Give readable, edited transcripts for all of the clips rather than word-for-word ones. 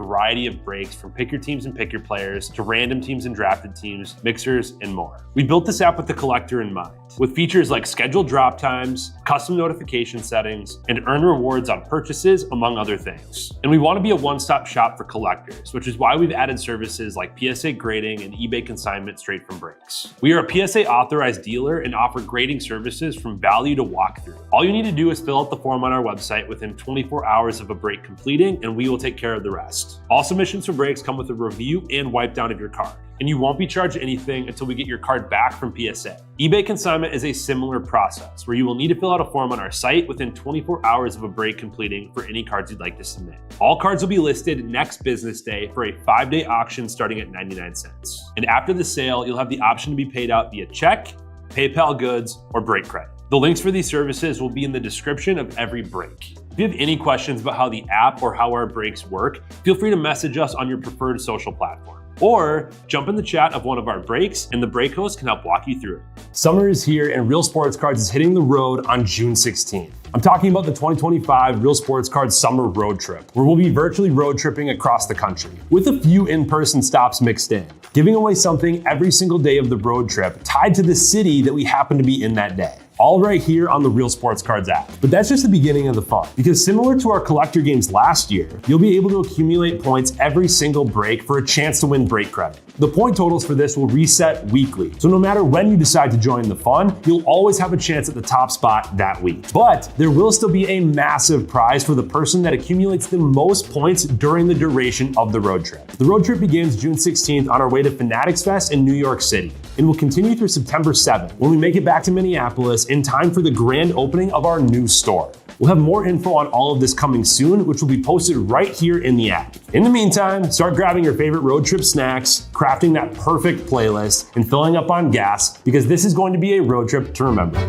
variety of breaks from pick your teams and pick your players to random teams and drafted teams, mixers, and more. We built this app with the collector in mind, with features like scheduled drop times, custom notification settings, and earn rewards on purchases, among other things. And we want to be a one-stop shop for collectors, which is why we've added services like PSA grading and eBay consignment straight from breaks. We are a PSA authorized dealer and offer grading services from value to walkthrough. All you need to do is fill out the form on our website within 24 hours of a break completing, and we will take care of the rest. All submissions for breaks come with a review and wipe down of your card, and you won't be charged anything until we get your card back from PSA. eBay consignment is a similar process where you will need to fill out a form on our site within 24 hours of a break completing for any cards you'd like to submit. All cards will be listed next business day for a 5-day auction starting at 99 cents. And after the sale, you'll have the option to be paid out via check, PayPal goods, or break credit. The links for these services will be in the description of every break. If you have any questions about how the app or how our breaks work, feel free to message us on your preferred social platform. Or jump in the chat of one of our breaks and the break host can help walk you through it. Summer is here and Real Sports Cards is hitting the road on June 16th. I'm talking about the 2025 Real Sports Cards Summer Road Trip, where we'll be virtually road tripping across the country, with a few in-person stops mixed in, giving away something every single day of the road trip tied to the city that we happen to be in that day. All right here on the Real Sports Cards app. But that's just the beginning of the fun, because similar to our collector games last year, you'll be able to accumulate points every single break for a chance to win break credit. The point totals for this will reset weekly, so no matter when you decide to join the fun, you'll always have a chance at the top spot that week. But there will still be a massive prize for the person that accumulates the most points during the duration of the road trip. The road trip begins June 16th on our way to Fanatics Fest in New York City, and will continue through September 7th when we make it back to Minneapolis in time for the grand opening of our new store. We'll have more info on all of this coming soon, which will be posted right here in the app. In the meantime, start grabbing your favorite road trip snacks, crafting that perfect playlist, and filling up on gas, because this is going to be a road trip to remember.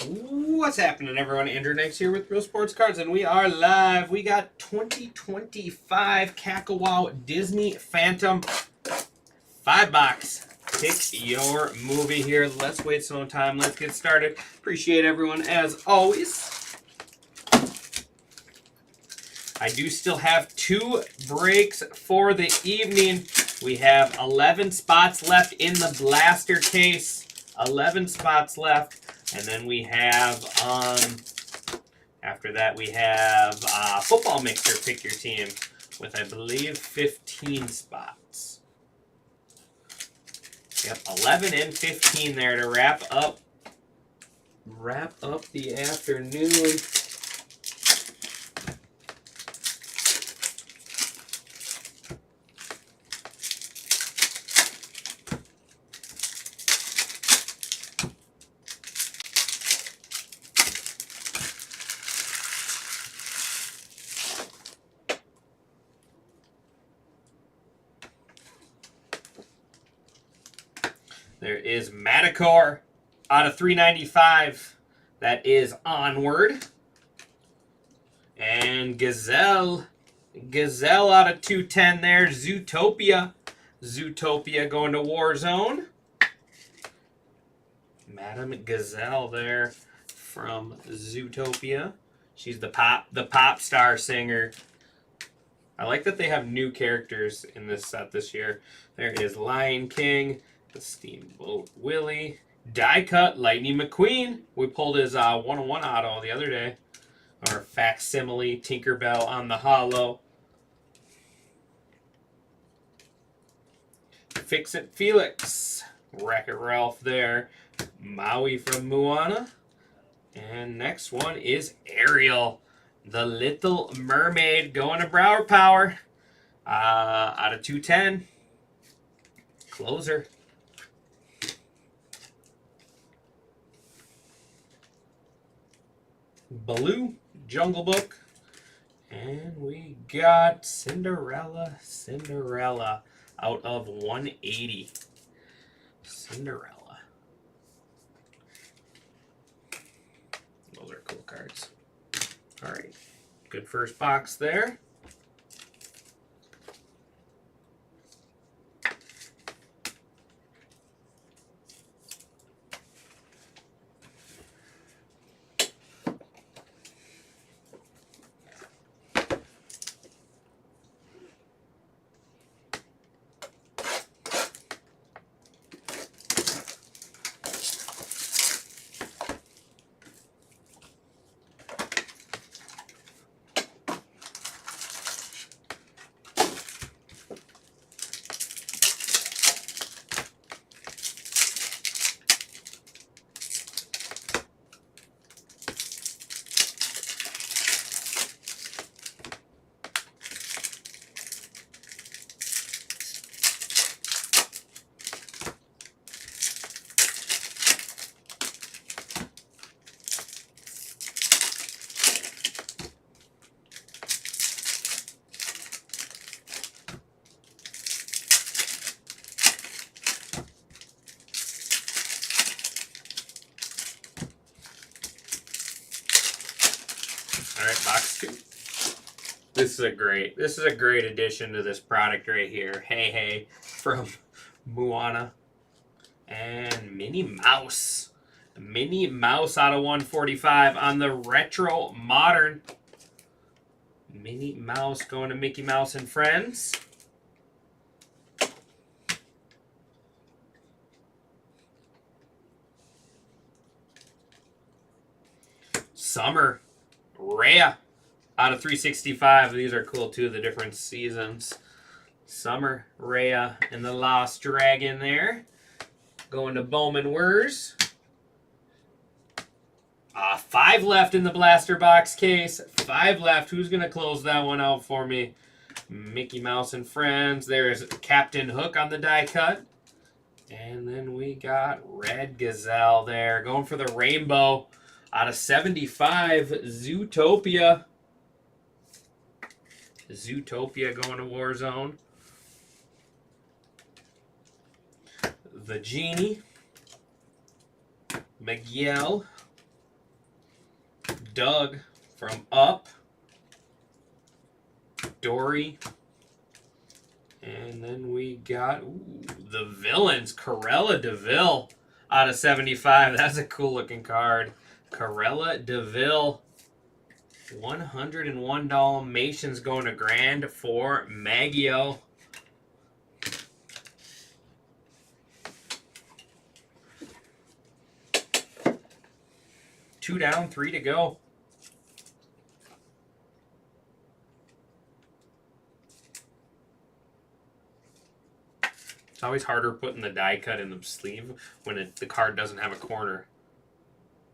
What's happening, everyone? Andrew Next here with Real Sports Cards, and we are live. We got 2025 Kakawow Disney Phantom 5-box. Pick your movie here. Let's waste no time. Let's get started. Appreciate everyone as always. I do still have 2 breaks for the evening. We have 11 spots left in the blaster case. 11 spots left. And then we have, after that, we have football mixer, pick your team, with, I believe, 15 spots. Yep, 11 and 15 there to wrap up the afternoon. There is Madicor out of 395. That is Onward. And Gazelle out of 210 there. Zootopia going to Warzone. Madame Gazelle there from Zootopia. She's the pop star singer. I like that they have new characters in this set this year. There is Lion King. The Steamboat Willie. Die Cut Lightning McQueen. We pulled his 101 auto the other day. Or facsimile Tinkerbell on the holo. Fix It Felix. Wreck-It Ralph there. Maui from Moana. And next one is Ariel. The Little Mermaid going to Brower Power. Out of 210. Closer. Blue Jungle Book. And we got Cinderella out of 180. Cinderella. Those are cool cards. All right. Good first box there. All right, box 2. This is a great addition to this product right here. Hey Hey from Moana. And Minnie Mouse. Minnie Mouse out of 145 on the Retro Modern. Minnie Mouse going to Mickey Mouse and Friends. Summer Rhea out of 365. These are cool too, the different seasons. Summer Rhea and the Lost Dragon there. Going to Bowman Wurs. 5 left in the blaster box case. 5 left. Who's going to close that one out for me? Mickey Mouse and Friends. There's Captain Hook on the die cut. And then we got Red Gazelle there. Going for the rainbow. Out of 75, Zootopia. Zootopia going to Warzone. The Genie. Miguel. Doug from Up. Dory. And then we got the Villains. Corella DeVille out of 75. That's a cool looking card. Corella DeVille. 101 Dalmatians going to Grand for Maggio. Two down, 3 to go. It's always harder putting the die cut in the sleeve when the card doesn't have a corner.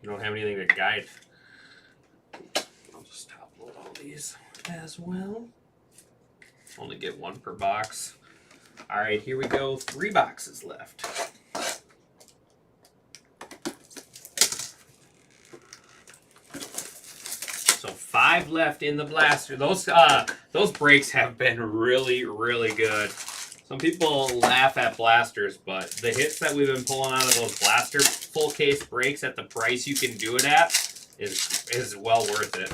You don't have anything to guide. I'll just top load all these as well. Only get 1 per box. All right, here we go. 3 boxes left. So 5 left in the blaster. Those breaks have been really, really good. Some people laugh at blasters, but the hits that we've been pulling out of those blaster full case breaks at the price you can do it at is well worth it.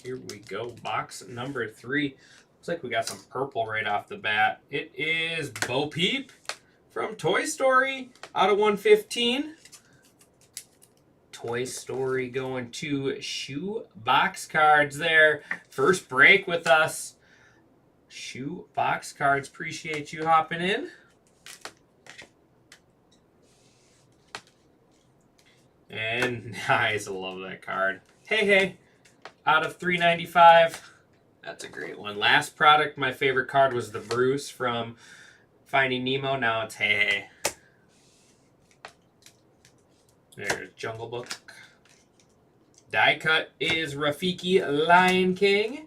Here we go. Box number 3. Looks like we got some purple right off the bat. It is Bo Peep from Toy Story out of 115. Toy Story going to Shoe Box Cards there. First break with us. Shoe Box Cards. Appreciate you hopping in. And nice. I love that card. Hey, out of 395. That's a great one. Last product, my favorite card was the Bruce from Finding Nemo. Now it's Hey. There's Jungle Book. Die cut is Rafiki Lion King.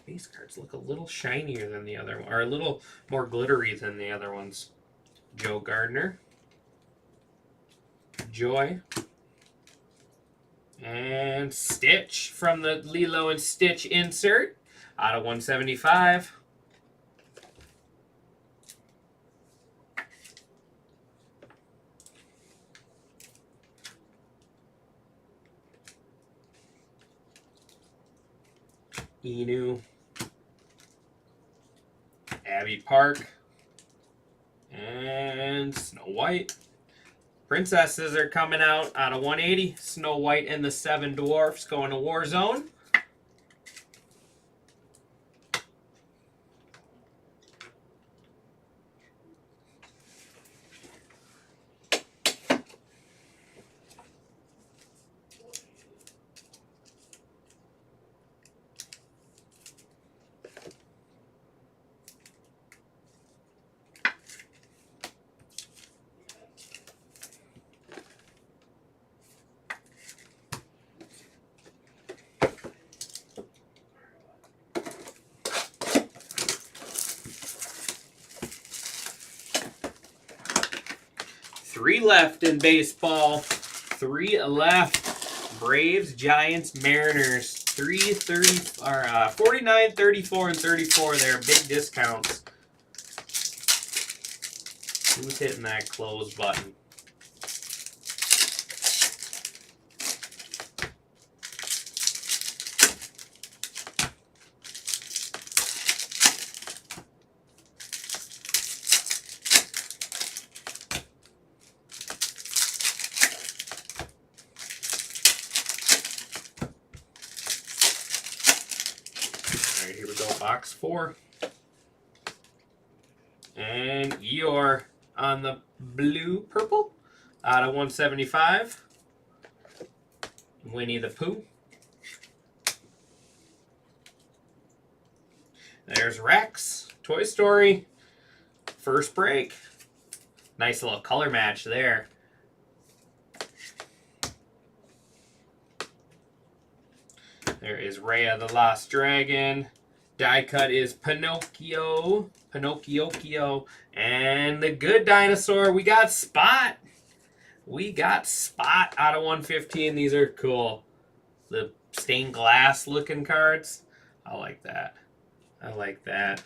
Base cards look a little shinier than the other one, or a little more glittery than the other ones. Joe Gardner. Joy. And Stitch from the Lilo and Stitch insert out of 175. Inu. Abby Park. And Snow White. Princesses are coming out of 180. Snow White and the Seven Dwarfs going to Warzone. Three left in baseball. 3 left. Braves, Giants, Mariners. 49, 34, and 34. They're big discounts. Who's hitting that close button? Alright, here we go. Box 4. And Eeyore on the blue-purple out of 175. Winnie the Pooh. There's Rex. Toy Story. First break. Nice little color match there. There is Raya the Lost Dragon. Die cut is Pinocchio. Pinocchio. And the good dinosaur, we got Spot. We got Spot out of 115. These are cool. The stained glass looking cards. I like that. I like that.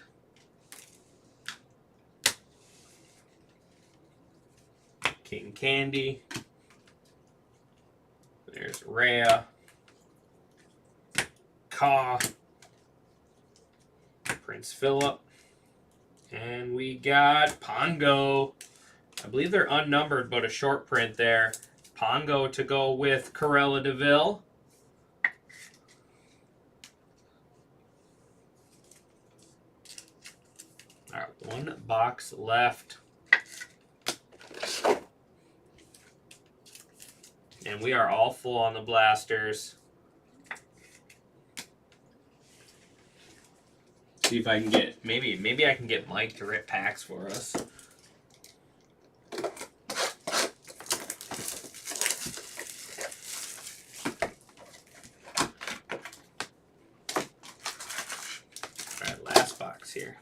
King Candy. There's Rhea. Caw. Prince Philip. And we got Pongo. I believe they're unnumbered, but a short print there. Pongo to go with Corella DeVille. All right, 1 box left. And we are all full on the blasters. See if I can get, maybe I can get Mike to rip packs for us. All right, last box here.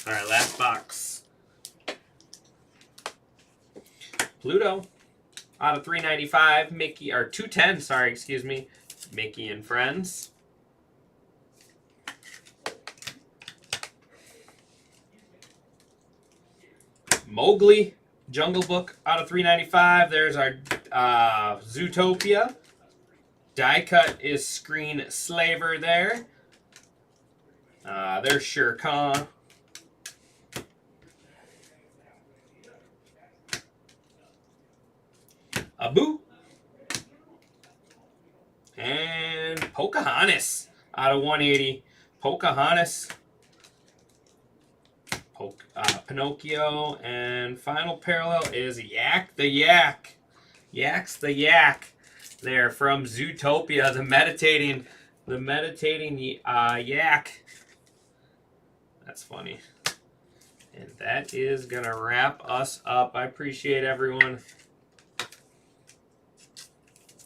All right, last box. Pluto out of 395. Mickey, or 210, sorry, excuse me. Mickey and Friends. Mowgli, Jungle Book out of 395. There's our Zootopia. Die cut is Screen Slaver there. There's Shere Khan. Abu. And Pocahontas out of 180. Pocahontas. Pinocchio. And final parallel is Yak the Yak. Yak's the Yak. There from Zootopia, the meditating yak. That's funny. And that is going to wrap us up. I appreciate everyone.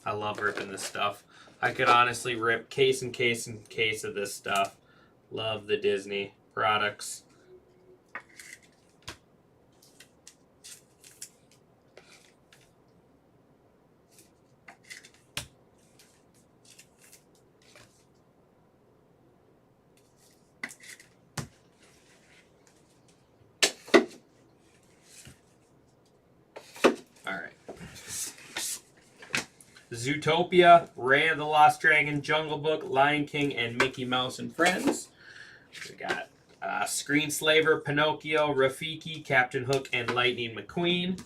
I love ripping this stuff. I could honestly rip case and case and case of this stuff. Love the Disney products. All right. Zootopia, Raya the Lost Dragon, Jungle Book, Lion King, and Mickey Mouse and Friends. We got Screen Slaver, Pinocchio, Rafiki, Captain Hook, and Lightning McQueen.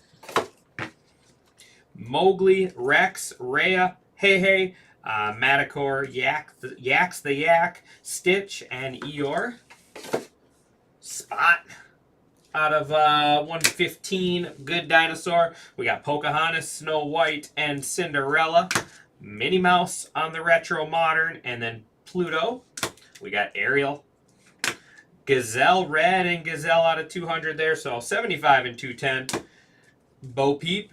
Mowgli, Rex, Raya, Hey Hey, Madakor, Yak's the Yak, Stitch, and Eeyore. Spot out of 115, Good Dinosaur. We got Pocahontas, Snow White, and Cinderella. Minnie Mouse on the Retro Modern, and then Pluto. We got Ariel. Gazelle Red and Gazelle out of 200 there, so 75 and 210. Bo Peep,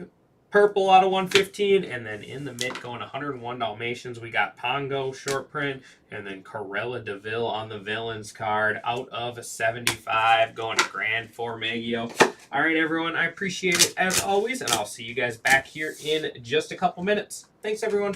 Purple out of 115, and then in the mid going 101 Dalmatians, we got Pongo short print, and then Corella DeVille on the villains card out of 75, going to Grand Formagio. All right, everyone, I appreciate it as always, and I'll see you guys back here in just a couple minutes. Thanks, everyone.